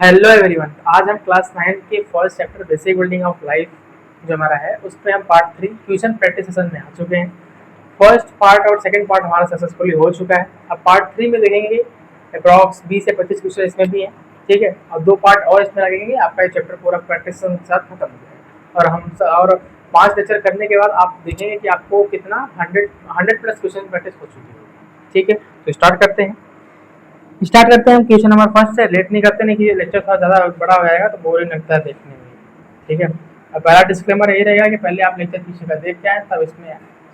Hello everyone. आज हम class 9 के first chapter basic building of life जो हमारा है उस पर हम पार्ट 3 क्वेश्चन प्रैक्टिस सेशन में आ चुके हैं। फर्स्ट पार्ट और सेकंड पार्ट हमारा सक्सेसफुली हो चुका है। अब पार्ट 3 में देखेंगे अप्रॉक्स 20 से 25 क्वेश्चन इसमें भी हैं, ठीक है। और 2 पार्ट और इसमें लगेंगे, आपका ये चैप्टर पूरा प्रैक्टिस सेशन के साथ खत्म हो जाएगा। और 5 लेक्चर करने के बाद आप देखेंगे कि आपको कितना 100 प्लस क्वेश्चन प्रैक्टिस हो चुकी है, ठीक है। तो स्टार्ट करते हैं हम क्वेश्चन नंबर फर्स्ट से। लेट नहीं करते, नहीं कि लेक्चर थोड़ा ज़्यादा बड़ा हो जाएगा तो बोरिंग लगता है देखने में, ठीक है। अब पहला डिस्क्लेमर यही रहेगा कि पहले आप लेक्चर पीछे का देख के आए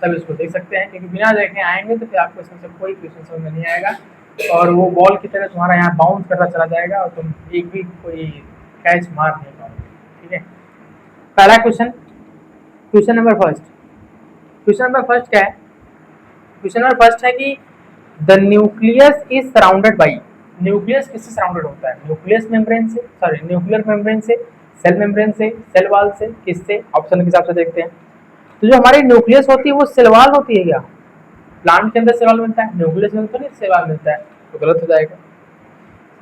तब इसको देख सकते हैं, क्योंकि बिना देखे आएंगे तो फिर आपको इसमें से कोई क्वेश्चन समझ में नहीं आएगा और वो बॉल की तरह तुम्हारा यहाँ बाउंस करता चला जाएगा और तुम एक भी कोई कैच मार नहीं पाओगे, ठीक है। पहला क्वेश्चन, क्वेश्चन नंबर फर्स्ट क्या है? क्वेश्चन नंबर फर्स्ट है कि the nucleus is surrounded by. Nucleus किससे सराउंडेड होता है? न्यूक्लियर मेम्ब्रेन से, सेल मेम्ब्रेन से, सेल वाल से, किससे? ऑप्शन के हिसाब से देखते हैं। तो जो हमारी न्यूक्लियस होती है वो सेल वाल होती है क्या? प्लांट के अंदर सेल वाल मिलता है, न्यूक्लियस में तो नहीं सेल वाल मिलता है, तो गलत हो जाएगा।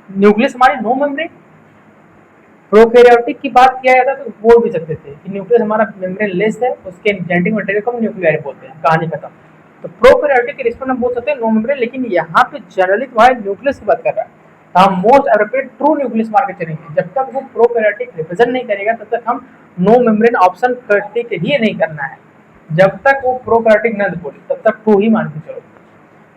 न्यूक्लियस हमारी नो मेम्ब्रेन। प्रोकैरियोटिक की बात किया जाता तो बोल भी सकते थे कि न्यूक्लियस हमारा मेम्ब्रेन लेस है, उसके जेनेटिक मटेरियल को हम न्यूक्लियर बोलते हैं, कहानी खत्म। तो प्रोकैरियोटिक के रिस्पेक्ट में बोल सकते हैं नो मेम्ब्रेन, लेकिन यहाँ पे जनरली तुम्हारे न्यूक्लियस की बात कर रहा है तो हम मोस्ट एप्रोप्रिएट ट्रू न्यूक्लियस मार के चलेंगे। जब तक वो प्रोकैरियोटिक रिप्रेजेंट नहीं करेगा तब तक हम नो मेम्ब्रेन ऑप्शन टिक ही नहीं करना है। जब तक वो प्रोकैरियोटिक न बोले तब तक ट्रू ही मान के चलो।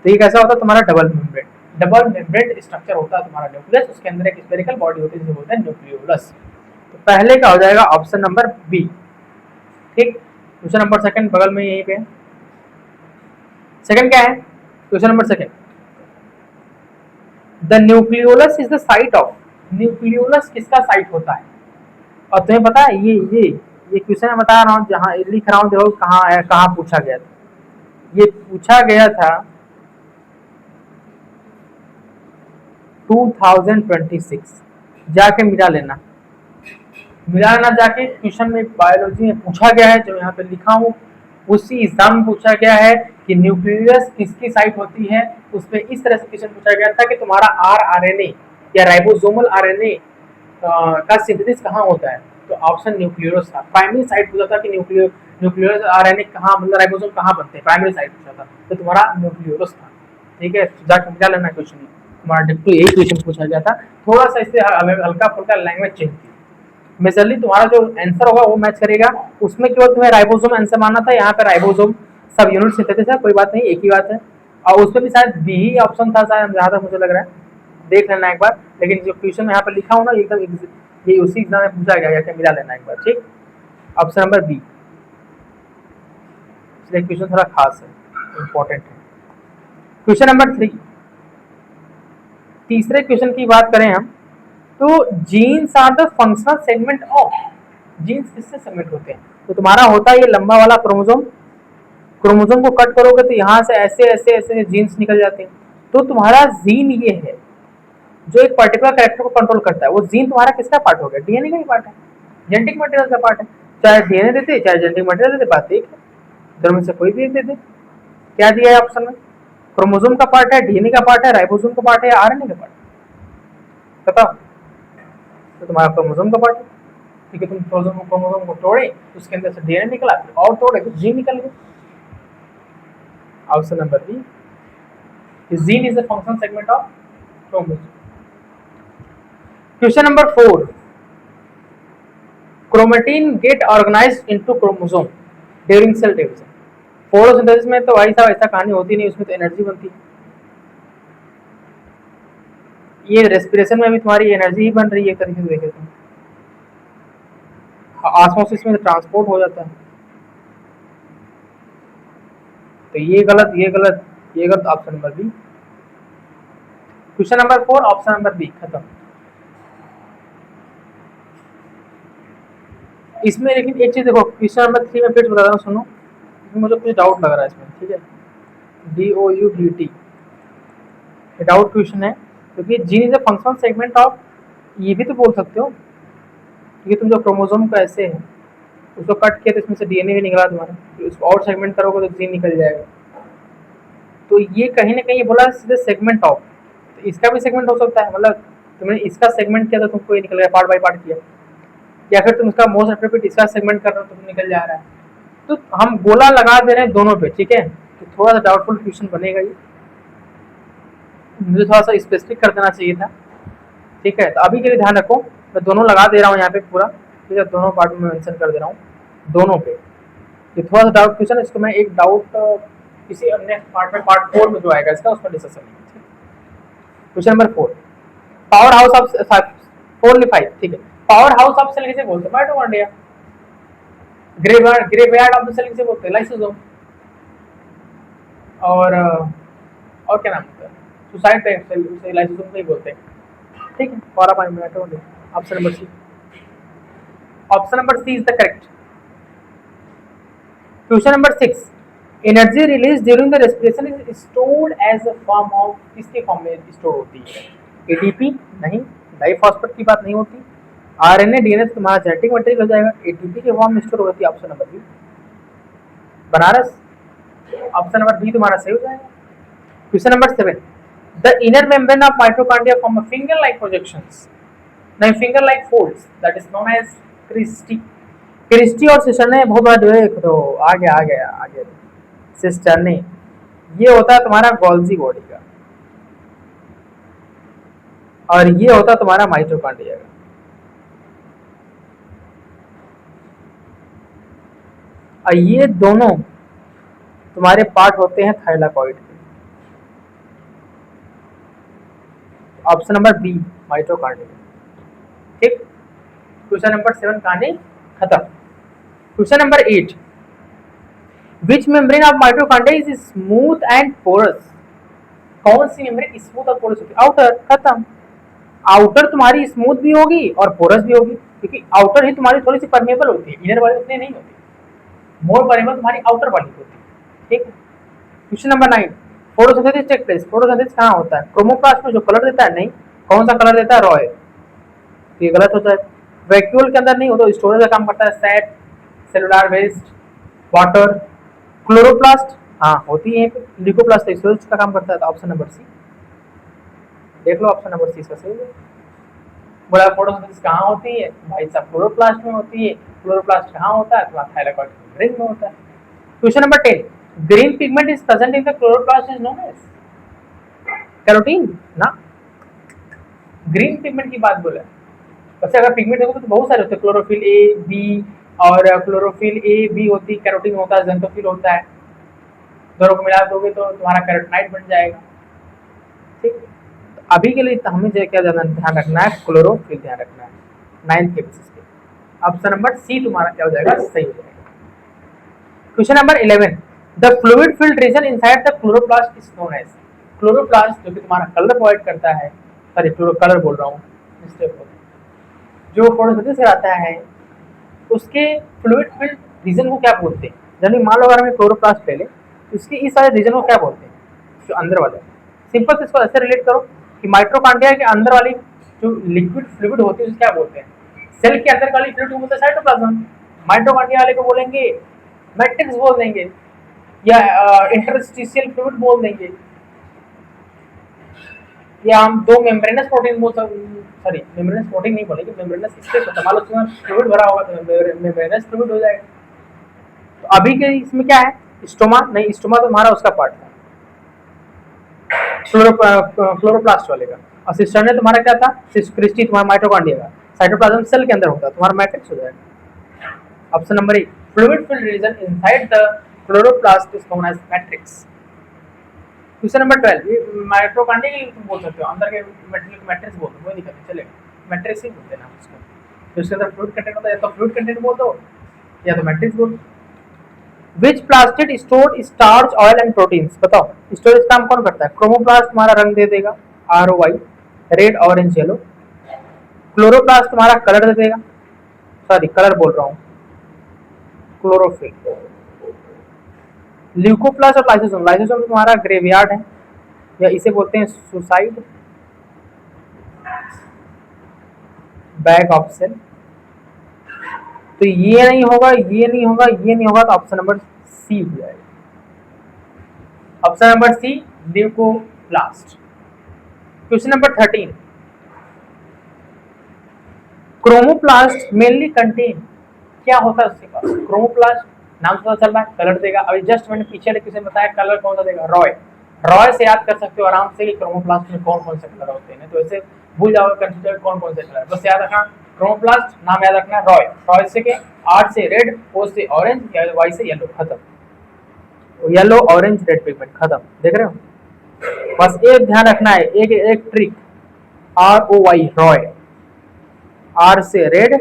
तो ये कैसा होता है तुम्हारा डबल मेम्ब्रेन स्ट्रक्चर होता है तुम्हारा न्यूक्लियस, उसके अंदर एक स्फेरिकल बॉडी होती है जिसे बोलते हैं न्यूक्लियोलस। तो पहले का हो जाएगा ऑप्शन नंबर बी, ठीक। क्वेश्चन नंबर सेकंड बगल में यहीं पे, सेकंड क्या है? Question number second, the nucleolus is the site of. Nucleolus किसका साइट होता है? और तुम्हें पता है ये क्वेश्चन मैं बता रहा हूँ, जहाँ लिख रहा हूँ देखो कहाँ पूछा गया था। ये पूछा गया था 2026। जाके मिला लेना जाके। क्वेश्चन में बायोलॉजी में पूछा गया है, जो यहाँ पे लिखा हूँ उसी एग्जाम में पूछा गया है कि न्यूक्लियस किसकी साइट होती है। उसमें इस तरह से क्वेश्चन पूछा गया था कि तुम्हारा आरएनए या राइबोसोमल आरएनए का सिंथेसिस कहाँ होता है? तो ऑप्शन न्यूक्लियोलस था। प्राइमरी साइट पूछा था कि न्यूक्लियोलस आरएनए कहाँ, मतलब राइबोसोम कहाँ बनते हैं, प्राइमरी साइट पूछा था, तो तुम्हारा न्यूक्लियोलस था, ठीक है। जाकर मिला लेना क्वेश्चन, तुम्हारा डिप्टी यही क्वेश्चन पूछा गया था। थोड़ा सा इससे हल्का फुल्का लैंग्वेज चेंज थी। मेजरली तुम्हारा जो आंसर होगा वो मैच करेगा। उसमें केवल तुम्हें राइबोसोम आंसर मानना था, यहाँ पे राइबोसोम सब यूनिट सिंथेसिस है, कोई बात नहीं, एक ही बात है। और उसमें भी शायद बी ही ऑप्शन था शायद, जहाँ तक मुझे लग रहा है, देख लेना एक बार। लेकिन जो क्वेश्चन में यहाँ पे लिखा हूँ ना एकदम ये उसी एग्जाम में पूछा गया, जाके मिला लेना एक बार, ठीक। ऑप्शन नंबर बी, इसलिए क्वेश्चन थोड़ा खास है, इंपॉर्टेंट है। क्वेश्चन नंबर 3, तीसरे क्वेश्चन की बात करें हम तो genes are the functional segment of. Genes किससे सेगमेंट होते हैं? तो तुम्हारा होता है ये लंबा वाला क्रोमोसोम। क्रोमोसोम को कट करोगे तो यहाँ से ऐसे ऐसे ऐसे जीन्स निकल जाते हैं। तो तुम्हारा जीन ये है जो एक पर्टिकुलर कैरेक्टर को कंट्रोल करता है। वो जीन तुम्हारा किसका पार्ट हो गया? डीएनए का ही पार्ट है, जेनेटिक मटेरियल का पार्ट है। चाहे डीएनए देते चाहे जेनेटिक मटेरियल देते, बात एक है, दोनों में से कोई भी दे दे। क्या दिया है ऑप्शन में? क्रोमोसोम का पार्ट है, डीएनए का पार्ट है, राइबोसोम का पार्ट है या आरएनए का पार्ट है? बताओ। तो तुम्हारा क्रोमोसोम का पार्ट है, ठीक है। तुम क्रोमोसोम को तोड़े, उसके अंदर से डीएनए निकला, फिर और तोड़े तो जीन निकल गए। Option number B, gene is the functional segment of chromosome. Question number 4, chromatin get organised into chromosome during cell division. Photosynthesis में तो भाई साहब ऐसा कहानी होती नहीं, उसमें तो एनर्जी बनती है। ये रेस्पिरेशन में भी तुम्हारी एनर्जी ही बन रही है, एक तरीके से देखे तो। ऑस्मोसिस में ट्रांसपोर्ट हो जाता है। तो ये गलत option number B. Question number 4 option number B, खत्म। इसमें लेकिन एक चीज देखो, क्वेश्चन नंबर 3 में फिर बता रहा हूँ, सुनो, इसमें मुझे कुछ डाउट लग रहा है इसमें, ठीक है। DOUDT डाउट क्वेश्चन है, क्योंकि gene is a functional segment of, ये भी तो बोल सकते हो, क्योंकि तुम जो क्रोमोसोम का ऐसे है उसको कट किया तो इसमें से डीएनए भी निकला तुम्हारा, तो इसको और सेगमेंट करोगे तो जीन निकल जाएगा। तो ये कहीं ना कहीं बोला सीधे सेगमेंट ऑफ, तो इसका भी सेगमेंट हो सकता है, मतलब तुमने इसका सेगमेंट किया तो तुमको ये निकल गया, पार्ट बाय पार्ट किया, या फिर तुम इसका मोस्ट एप्रोप्रिएट इसका सेगमेंट कर रहे हो तो निकल जा रहा है। तो हम गोला लगा दे रहे हैं दोनों पे, ठीक है। तो थोड़ा सा डाउटफुल क्वेश्चन बनेगा ये, मुझे थोड़ा सा स्पेसिफिक कर देना चाहिए था, ठीक है। तो अभी के लिए ध्यान रखो, मैं दोनों लगा दे रहा हूँ यहाँ पे पूरा, ठीक है, दोनों पार्ट में मेंशन कर दे रहा हूँ दोनों पे। ये थोड़ा सा डाउट क्वेश्चन, इसको मैं एक डाउट किसी नेक्स्ट पार्ट में, पार्ट 4 में जो आएगा इसका, उसका डिस्कस करेंगे। Question number 4, power house of 4 नहीं 5, ठीक है। पावर हाउस ऑफ सेल किसे बोलते हैं? Mitochondria. Graveyard of the cell किसे बोलते हैं? लाइसोसोम। और क्या नाम होता है? सुसाइड टाइप सेल, उसे लाइसोसोम से ही बोलते हैं, ठीक है। Power mitochondria. Option number C, option number C is the correct. Question number 6, energy release during the respiration is stored as a form of, किसके फॉर्म में स्टोर होती है? एटीपी नहीं, डाइफॉस्फेट की बात नहीं होती। आरएनए डीएनए तुम्हारा जेनेटिक मटेरियल हो जाएगा, एटीपी के फॉर्म में स्टोर होती है। Option number B, Banaras. Option number B तुम्हारा सही हो जाएगा। Question number 7, the inner membrane of mitochondria form a finger like projections, नहीं finger like folds, that is known as cristae. Cristae और सिस्टर्नी बहुत बड़ा जो है, तो आगे सिस्टर्नी, ये होता है तुम्हारा गोल्जी बॉडी का, और ये होता है तुम्हारा माइटोकॉन्ड्रिया का। और ये दोनों तुम्हारे पार्ट होते हैं थाइलाकॉइड के। ऑप्शन नंबर बी, माइटोकॉन्ड्रिया, ठीक। क्वेश्चन नंबर 7 कहानी खत्म। Question number 8, which membrane of mitochondria is smooth and porous? कौन सी मेम्ब्रेन स्मूथ और पोरस होती है? आउटर। खत्म। आउटर तुम्हारी स्मूथ भी होगी और पोरस भी होगी, क्योंकि आउटर ही तुम्हारी थोड़ी सी परमेबल होती है, इनर वाली उतनी नहीं होती। मोर परमेबल तुम्हारी आउटर वाली होती है, ठीक। Question number 9, photosynthesis take place, photosynthesis कहाँ होता है? क्रोमोप्लास्ट में जो कलर देता है, नहीं। कौन सा कलर देता है? रॉय। ये गलत होता है। वैक्यूल के अंदर नहीं हो तो स्टोरेज का काम करता है, salt, cellular waste, water. Chloroplast हाँ होती है, ल्यूकोप्लास्ट स्टोरेज का काम करता है। तो ऑप्शन नंबर सी, देख लो ऑप्शन नंबर सी इसका सही है। बोला फोटोसिंथेसिस कहाँ होती है? भाई साहब क्लोरोप्लास्ट में होती है। क्लोरोप्लास्ट कहाँ होता है? तुम्हारा थाइलाकॉइड मेम्ब्रेन में होता है। Question number 10, green pigment is present in the chloroplast is known as carotene ना। ग्रीन पिगमेंट की बात बोला, वैसे अगर पिगमेंट देखो तो बहुत सारे होते हैं, क्लोरोफिल ए बी, और क्लोरोफिल ए बी होती है, कैरोटीन होता है, ज़ेंथोफिल होता है। दोनों को मिला दोगे तो तुम्हारा कैरोटीनाइड बन जाएगा, ठीक। अभी के लिए हमें क्या ध्यान रखना है? क्लोरोफिल ध्यान रखना है 9th के बेसिस पे। ऑप्शन नंबर सी तुम्हारा क्या हो जाएगा? सही हो जाएगा। Question number 11, the fluid filled region inside the chloroplast is known as. Chloroplast जो कि तुम्हारा कलर प्रोवाइड करता है, सॉरी कलर बोल रहा हूँ, मिस्टेक हो गई, जो फोटोसिंथेसिस कराता है, उसके फ्लूइड फिल्ड रीजन को क्या बोलते हैं? यानी मान लो अगर हमें क्लोरोप्लास्ट ले ले, उसके इस सारे रीजन को क्या बोलते हैं? जो अंदर वाले, सिंपल से इसको ऐसे रिलेट करो कि माइटोकॉन्ड्रिया के अंदर वाली जो लिक्विड फ्लूइड होती है उसे क्या बोलते हैं? सेल के अंदर वाली फ्लूइड को बोलते हैं साइटोप्लाज्म। माइटोकॉन्ड्रिया वाले को बोलेंगे मैट्रिक्स बोल देंगे, या इंटरस्टिशियल फ्लूइड बोल देंगे, या हम दो मेम्ब्रेनस प्रोटीन बोल सकते, सॉरी मेम्ब्रेनस प्रोटीन नहीं बोलेंगे, मेम्ब्रेनस स्पेस होता है, मान लो उसमें फ्लूइड भरा होगा तो मेम्ब्रेनस फ्लूइड हो जाएगा। तो अभी के इसमें क्या है? स्टोमा नहीं, स्टोमा तो हमारा उसका पार्ट है क्लोरोप्लास्ट वाले का, और सिस्टर्नी तुम्हारा क्या था? क्रिस्टी तुम्हारा माइटोकॉन्ड्रिया का, साइटोप्लाज्म सेल के अंदर होता है, तुम्हारा मैट्रिक्स हो जाएगा। Option number A, fluid filled region inside the chloroplast is known as matrix. Question number 12, mitochondria के तुम बोल सकते हो, अंदर के मटेरियल को मैट्रिक्स बोल दो, कोई दिक्कत नहीं, चलेगा, मैट्रिक्स ही बोलते हैं ना उसको। तो उसके अंदर फ्लूइड कंटेंट होता है, या तो फ्लूइड कंटेंट बोल दो या तो मैट्रिक्स बोल दो। Which plastid stored starch, oil and proteins, बताओ स्टोरेज काम कौन करता है? क्रोमोप्लास्ट तुम्हारा रंग दे देगा, ROY, red orange yellow. Chloroplast तुम्हारा कलर दे देगा, सॉरी कलर बोल रहा हूँ, क्लोरोफिल। ल्यूकोप्लास्ट और लाइसोसोम, लाइसोसोम तुम्हारा ग्रेवयार्ड है, या इसे बोलते हैं सुसाइड बैग ऑफ सेल। तो ये नहीं होगा, ये नहीं होगा, ये नहीं होगा, तो ऑप्शन नंबर सी हो जाएगा। Option number C, leucoplast. Question number 13, chromoplast mainly contain, क्या होता है उसके पास? क्रोमोप्लास्ट नाम से पता चल रहा है कलर देगा। अभी जस्ट मैंने पीछे किसी ने बताया कलर कौन सा देगा, रॉय। रॉय से याद कर सकते हो आराम से कि क्रोमोप्लास्ट में कौन कौन से कलर होते हैं, तो ऐसे भूल जाओगे कंसिडर कौन कौन से कलर, बस याद रखना क्रोमोप्लास्ट नाम याद रखना रॉय। रॉय से के आर से रेड, ओ से ऑरेंज, या वाई से येलो, खत्म। येलो ऑरेंज रेड पिगमेंट खत्म, देख रहे हो। बस एक ध्यान रखना है, एक एक trick, R O Y Roy, R से रेड,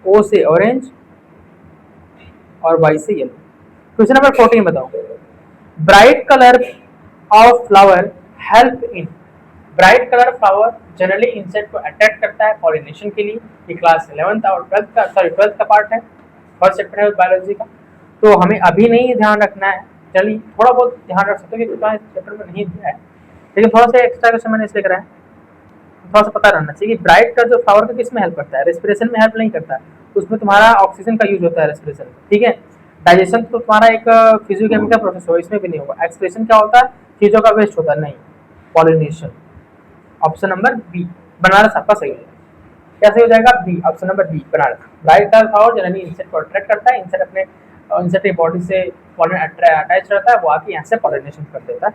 ओ से ऑरेंज और वाई से येलो। क्वेश्चन नंबर 14 बताओ, bright colour of flower help in, bright colour flower generally insect को अट्रैक्ट करता है पॉलिनेशन के लिए। ये क्लास 11th और 12th का, सॉरी 12th का पार्ट है, फर्स्ट चैप्टर है बायोलॉजी का, तो हमें अभी नहीं ध्यान रखना है। चलिए थोड़ा बहुत ध्यान रख सकते हो क्योंकि चैप्टर में नहीं दिया है, लेकिन थोड़ा सा एक्स्ट्रा क्वेश्चन मैंने इसलिए कराया, थोड़ा सा पता रहना चाहिए कि ब्राइट का जो फ्लावर का किस में हेल्प करता है, रेस्पिरेशन में हेल्प नहीं करता है, उसमें तुम्हारा ऑक्सीजन का यूज होता है रेस्पिरेशन में, ठीक है। डाइजेशन तो तुम्हारा एक फिजियोकेमिकल प्रोसेस हो, इसमें भी नहीं होगा। एक्सप्रेशन क्या होता है, चीजों का वेस्ट होता है, नहीं। Pollination, option number B Banaras आपका सही है। कैसे हो जाएगा? B, option number B Banaras. Bright colour flower generally insect को अट्रैक्ट करता है, इंसेक्ट अपने इंसेक्ट की बॉडी से पॉलन अटैच रहता है, वो आके यहाँ से पॉलिनेशन कर देता है।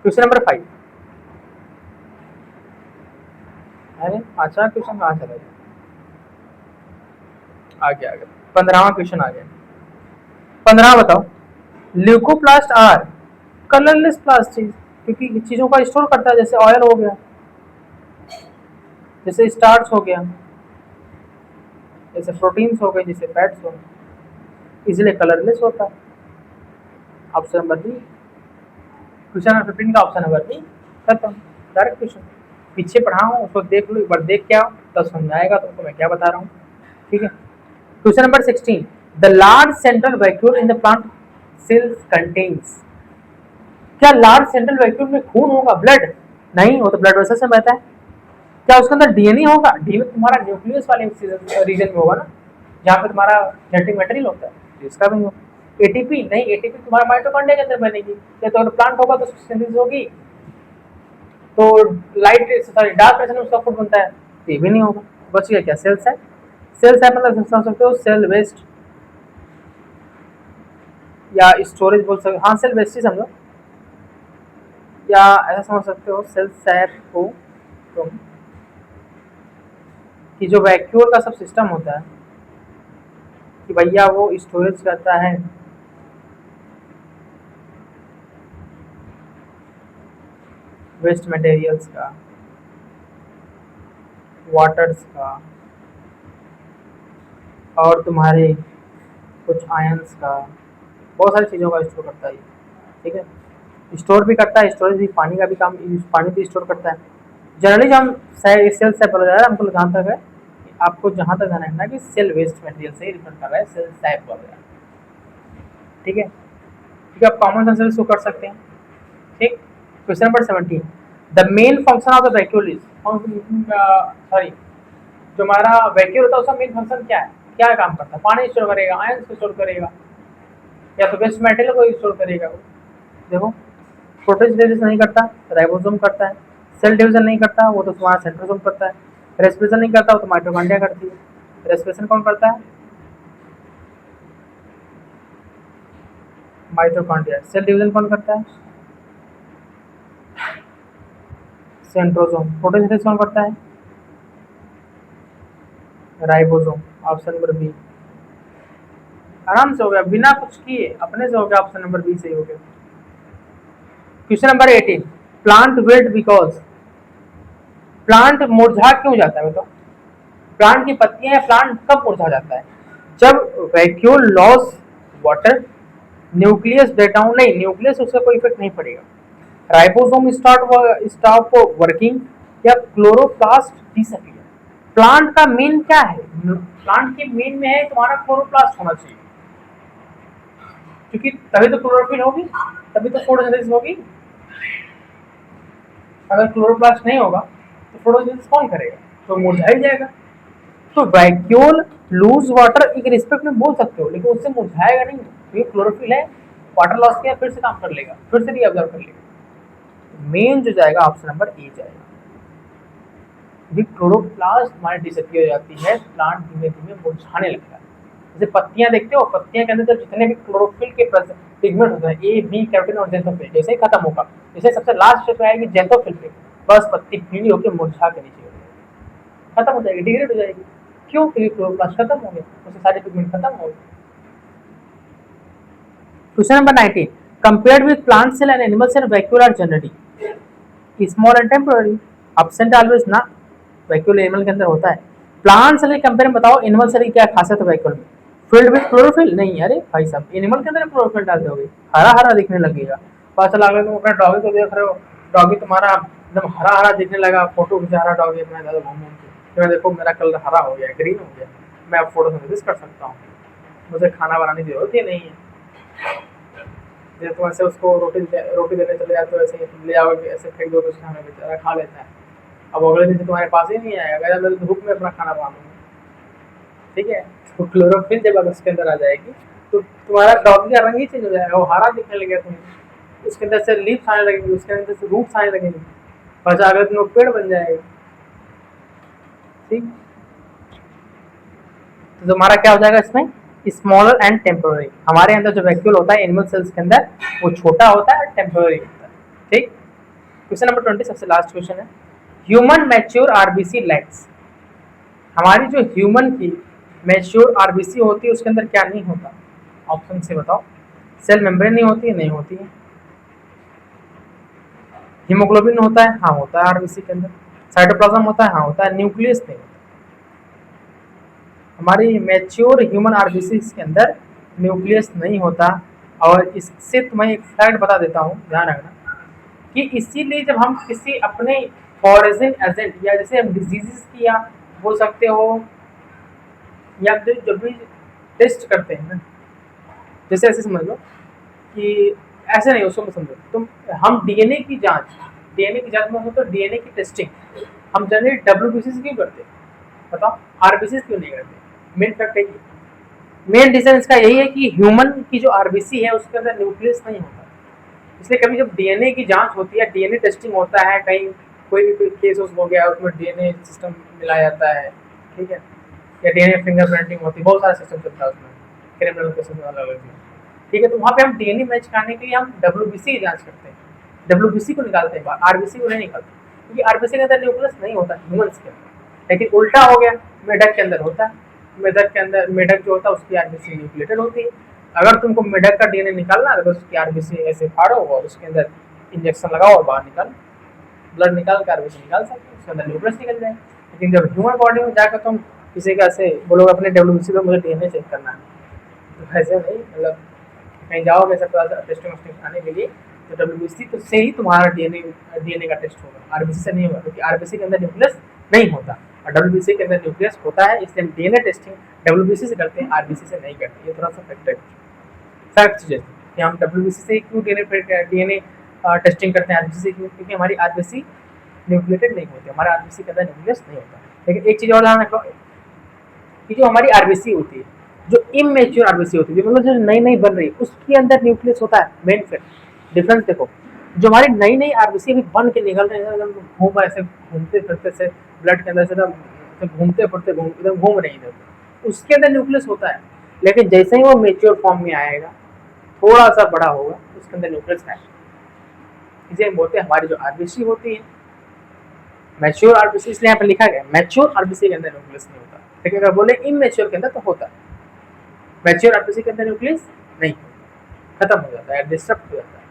क्वेश्चन नंबर 5, अरे अच्छा क्वेश्चन कहाँ चला गया, आ गया 15वां क्वेश्चन आ गया। 15 बताओ, ल्यूकोप्लास्ट आर कलरलेस प्लास्टिक, क्योंकि चीजों का स्टोर करता है, जैसे ऑयल हो गया, जैसे स्टार्च हो गया, जैसे प्रोटीन्स हो गए, जैसे फैट्स हो गए, इसलिए कलरलेस होता है। Option number B, question number 15 का ऑप्शन नंबर बी खत्म। डायरेक्ट क्वेश्चन पीछे पढ़ा हूँ, उसको देख लो एक बार, देख के आओ तब समझ आएगा तुमको मैं क्या बता रहा हूँ, ठीक है। Question number 16, the large central vacuole in the plant cells contains, क्या लार्ज सेंट्रल वैक्यूल में खून होगा, ब्लड? नहीं, वो तो ब्लड वेसल से बहता है। क्या उसके अंदर डीएनए होगा? डीएनए तुम्हारा न्यूक्लियस वाले रीजन में होगा ना, जहाँ पे तुम्हारा जेनेटिक मटेरियल होता है, तो इसका भी होगा। एटीपी नहीं, एटीपी तुम्हारा माइटोकॉन्ड्रिया के अंदर बनेगी, या तो अगर प्लांट होगा तो सिंथेसिस होगी, तो लाइट सॉरी डार्क रेशन में उसका फूड बनता है, तो ये भी नहीं होगा। बच गया क्या? सेल्स है। सेल्स है मतलब समझ सकते हो सेल वेस्ट या स्टोरेज बोल सकते हो, हाँ सेल वेस्ट ही समझो, या ऐसा समझ सकते हो सेल सैप को तुम, कि जो वैक्यूल का सब सिस्टम होता है कि भैया वो स्टोरेज करता है वेस्ट मटेरियल्स का, वाटर्स का, और तुम्हारे कुछ आयंस का, बहुत सारी चीज़ों का स्टोर करता है, ठीक है। स्टोर भी करता है, स्टोरेज भी, पानी का भी काम, पानी भी स्टोर करता है। जनरली जब हम सेल सैप बोला जा रहा है, हमको जहाँ तक है, आपको जहाँ तक ध्यान रखना है कि सेल वेस्ट मटेरियल से ही रिफर कर रहा है सेल सैप वगैरह, ठीक है। ठीक है, आप कॉमन सेंस इसको कर सकते हैं, ठीक। Question number 17, the main function of the vacuole is, sorry जो हमारा वैक्यूल होता है उसका मेन फंक्शन क्या है, क्या काम करता है? पानी स्टोर करेगा, आयंस को स्टोर करेगा, या तो वेस्ट मटेरियल को स्टोर करेगा। देखो फोटोसिंथेसिस नहीं करता, राइबोसोम करता है। सेल डिवीजन नहीं करता, वो तो तुम्हारा सेंट्रोसोम करता है। रेस्पिरेशन नहीं करता, वो तो माइटोकॉन्ड्रिया करती है। रेस्पिरेशन कौन करता है? माइटोकॉन्ड्रिया। सेल डिवीजन कौन करता है? सेंट्रोसोम। फोटोसिंथेसिस कौन करता है? राइबोसोम। ऑप्शन नंबर बी आराम से हो गया, बिना कुछ किए अपने से हो गया, ऑप्शन नंबर बी सही हो गया। Question number 18, plant wilt because, plant मुरझा क्यों जाता है? बताओ, प्लांट की पत्तियां या प्लांट कब मुरझा जाता है? जब vacuole loss water, nucleus break down, नहीं न्यूक्लियस उसका कोई इफेक्ट नहीं पड़ेगा, राइबोसोम स्टॉप वर्किंग, या क्लोरोप्लास्ट डिसअपियर। प्लांट का मेन क्या है? प्लांट के मेन में है तुम्हारा क्लोरोप्लास्ट होना चाहिए, क्योंकि तभी तो क्लोरोफिल होगी, तभी तो फोटोसिंथेसिस होगी। अगर क्लोरोप्लास्ट नहीं होगा तो फोटोसिंथेसिस कौन करेगा? तो मुरझा ही जाएगा। तो वैक्यूल लूज वाटर एक रिस्पेक्ट में बोल सकते हो, लेकिन उससे मुरझाएगा नहीं, क्योंकि क्लोरोफिल है, वाटर लॉस किया फिर से काम कर लेगा, फिर से रीअब्जॉर्ब कर लेगा। मेन जो जाएगा ऑप्शन नंबर ए जाएगा। भी क्लोरोप्लास्ट हमारी डिसअपियर हो जाती है, प्लांट धीमे धीमे मुरझाने लगता है। जैसे पत्तियां देखते हो, पत्तियां के अंदर जब जितने भी क्लोरोफिल के पिगमेंट होते हैं, ए बी कैरोटीन और जेंथोफिल, जैसे ही खत्म होगा, जैसे सबसे लास्ट स्टेप आएगी जेंथोफिल पे, बस पत्ती पीली होकर मुरझा के नीचे खत्म हो जाएगी, डिग्रेड हो जाएगी। क्यों? क्योंकि क्लोरोप्लास्ट खत्म हो गया, उससे सारे पिगमेंट खत्म हो गए। Question number 19, compared with plant cell and animal cell, vacuole are generally small and temporary. Absent always ना, वैक्यूल एनिमल के अंदर होता है। प्लांट सेल के कंपेयर में बताओ एनिमल सेल की क्या खासियत है वैक्यूल में? फिल्ड विद क्लोरोफिल नहीं, अरे भाई साहब एनिमल के अंदर क्लोरोफिल डाल दोगे, हरा हरा दिखने लगेगा। पता चला अगर तुम अपने डॉगी को देख रहे हो, डॉगी तुम्हारा एकदम हरा हरा दिखने लगा, फोटो खिंचा रहा डॉगी अपना ज्यादा घूम घूम के, मैं देखो मेरा कलर हरा हो गया, ग्रीन हो गया, मैं अब फोटो सिंथेसिस कर सकता हूँ, मुझे खाना बनाने की जरूरत ही नहीं है। जैसे तुम ऐसे उसको रोटी देने चले जाते हो, ऐसे ले आओगे, ऐसे फेंक दो तो खाना बेचारा खा लेता है। अब अगले दिन से तुम्हारे पास ही नहीं आएगा, मैं धूप में अपना खाना बना लूंगा, ठीक है। तो क्लोरोफिल जब अगर उसके अंदर आ जाएगी तो तुम्हारा डॉगी का रंग ही चेंज हो जाएगा, वो हरा दिखने लगेगा तुम्हें, उसके अंदर से लीव्स आने लगेंगे, उसके अंदर से रूट्स आने लगेंगे, बस अगले दिन वो पेड़ बन जाएगा, ठीक। तो तुम्हारा क्या हो जाएगा इसमें? Smaller and temporary. हमारे अंदर जो वैक्यूल होता है एनिमल सेल्स के अंदर, वो छोटा होता है, टेम्पोररी होता है, ठीक। क्वेश्चन नंबर 20 सबसे लास्ट क्वेश्चन है, ह्यूमन मैच्योर आरबीसी लैक्स। हमारी जो ह्यूमन की मैच्योर आरबीसी होती है उसके अंदर क्या नहीं होता? ऑप्शन से बताओ। सेल मेम्ब्रेन नहीं होती है? नहीं होती है। हीमोग्लोबिन होता है? हाँ होता है आरबीसी के अंदर। साइटोप्लाज्म होता है? हाँ होता है। न्यूक्लियस नहीं होता। हमारी मैच्योर ह्यूमन आरबीसी के अंदर न्यूक्लियस नहीं होता। और इससे तुम्हें एक फैक्ट बता देता हूँ, ध्यान रखना, कि इसीलिए जब हम किसी अपने फॉरेन एजेंट या जैसे हम डिजीजेस की या बोल सकते हो, या जब भी टेस्ट करते हैं ना, जैसे ऐसे समझ लो कि ऐसे नहीं, उसको मत समझो तुम, हम डीएनए की जांच में तो डीएनए की टेस्टिंग हम जनरली डब्ल्यूबीसी से क्यों करते हैं? बताओ, आरबीसी क्यों नहीं करते? मेन फैक्ट है ये, मेन रीजन इसका यही है कि ह्यूमन की जो आरबीसी है उसके अंदर न्यूक्लियस नहीं होता, इसलिए कभी जब डीएनए की जांच होती है, डीएनए टेस्टिंग होता है, कहीं कोई भी केस हो गया उसमें डीएनए सिस्टम मिलाया जाता है, ठीक है, या डीएनए फिंगरप्रिंटिंग होती है, बहुत सारा सिस्टम चलता है उसमें, क्रिमिनल केसेस में अलग अलग, ठीक है। तो वहाँ पे हम डीएनए मैच कराने के लिए हम डब्ल्यूबीसी की जांच करते हैं, डब्ल्यूबीसी को निकालते हैं, आरबीसी को नहीं निकालते, क्योंकि आरबीसी के अंदर न्यूक्लियस नहीं होता ह्यूमन्स के अंदर। लेकिन उल्टा हो गया, मेढक के अंदर होता है, मेढक जो होता है उसकी आरबीसी न्यूक्लिएटेड होती है। अगर तुमको मेढक का डीएनए निकालना है तो बस उसकी आरबीसी ऐसे फाड़ो और उसके अंदर इंजेक्शन लगाओ और बाहर निकाल, ब्लड निकाल कर आरबीसी निकाल सकते हो, उसके अंदर न्यूक्लियस निकल जाए। लेकिन जब ह्यूमन बॉडी में जाकर तुम किसी का ऐसे बोलोगे अपने डब्ल्यूबीसी पे मुझे डीएनए चेक करना है, तो ऐसे नहीं, मतलब कहीं जाओगे सब टेस्टिंग वस्टिंग आने के लिए तो डब्ल्यूबीसी तो से ही तुम्हारा डीएनए का टेस्ट होगा, आरबीसी से नहीं होगा, क्योंकि आरबीसी के अंदर न्यूक्लियस नहीं होता और डब्ल्यूबीसी के अंदर न्यूक्लियस होता है, इसलिए हम डीएनए टेस्टिंग डब्ल्यूबीसी से करते हैं, आरबीसी से नहीं करते। ये थोड़ा सा फैक्ट चीज़ है कि हम डब्ल्यूबीसी से क्यों डीएनए टेस्टिंग करते हैं, आरबीसी से क्यों? क्योंकि हमारी आरबीसी न्यूक्लिएटेड नहीं होती, हमारा आरबीसी के अंदर न्यूक्लियस नहीं होता। लेकिन एक चीज़ और ध्यान रखो कि जो हमारी आरबीसी होती है, जो इमेच्योर आरबीसी होती है, मतलब जो नई नई बन रही है, उसके अंदर न्यूक्लियस होता है। मेन डिफरेंस देखो, जो हमारी नई नई आरबीसी अभी बन के निकल रहे हैं, घूम ऐसे घूमते फिरते से ब्लड के अंदर से घूमते फिरते घूम रही है, उसके अंदर न्यूक्लियस होता है। लेकिन जैसे ही वो मेच्योर फॉर्म में आएगा, थोड़ा सा बड़ा होगा, उसके अंदर न्यूक्लियस है। इसे हम बोलते हैं हमारी जो आरबीसी होती है मैच्योर आरबीसी, इसलिए यहाँ पे लिखा गया मैच्योर आरबीसी के अंदर न्यूक्लियस नहीं होता। लेकिन अगर बोले इमेच्योर के अंदर तो होता है। मैच्योर आरबीसी के अंदर न्यूक्लियस नहीं, खत्म हो जाता है, डिस्टर्ब हो जाता है।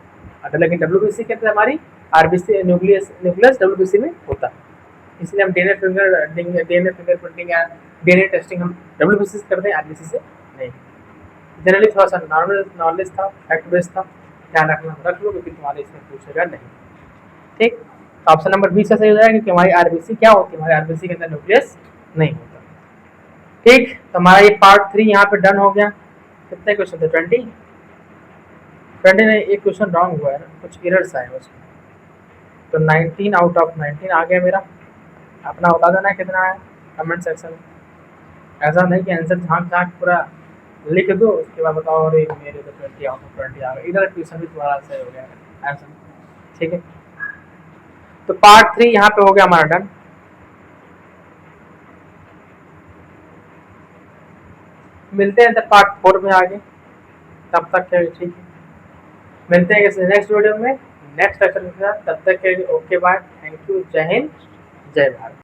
अगर लेकिन डब्ल्यूबीसी के अंदर हमारी आरबीसी न्यूक्लियस डब्ल्यूबीसी में होता है, इसलिए हम डीएनए फिंगरप्रिंटिंग या डीएनए टेस्टिंग हम डब्ल्यूबीसी से करते हैं, आरबीसी से नहीं। जनरली थोड़ा सा नॉलेज था, फैक्ट बेस्ड था, ध्यान रखना रख लो क्योंकि तुम्हारे इसमें पूछेगा नहीं, ठीक। तो ऑप्शन नंबर 20 का सही हो जाएगा क्योंकि हमारी आरबीसी क्या होती है, हमारे आरबीसी के अंदर न्यूक्लियस नहीं होता, ठीक। तो हमारा ये पार्ट 3 यहाँ पे डन हो गया। कितने क्वेश्चन थे? 20 में एक क्वेश्चन रॉन्ग हुआ है, कुछ एरर्स आए उसमें, तो 19 आउट ऑफ 19 आ गया मेरा। अपना बता देना कितना है कमेंट सेक्शन में, ऐसा नहीं कि आंसर झाँक झाँक पूरा लिख दो उसके बाद बताओ अरे मेरे तो 20 आउट ऑफ 20 आ गया, इधर ट्यूशन भी तुम्हारा सही हो गया आंसर, ठीक है। तो पार्ट 3 यहाँ पे हो गया हमारा डन। मिलते हैं पार्ट 4 में आगे, तब तक के लिए ठीक है, मिलते हैं किसी नेक्स्ट वीडियो में नेक्स्ट लेक्चर के साथ, तब तक के लिए ओके बाय, थैंक यू, जय हिंद, जय भारत।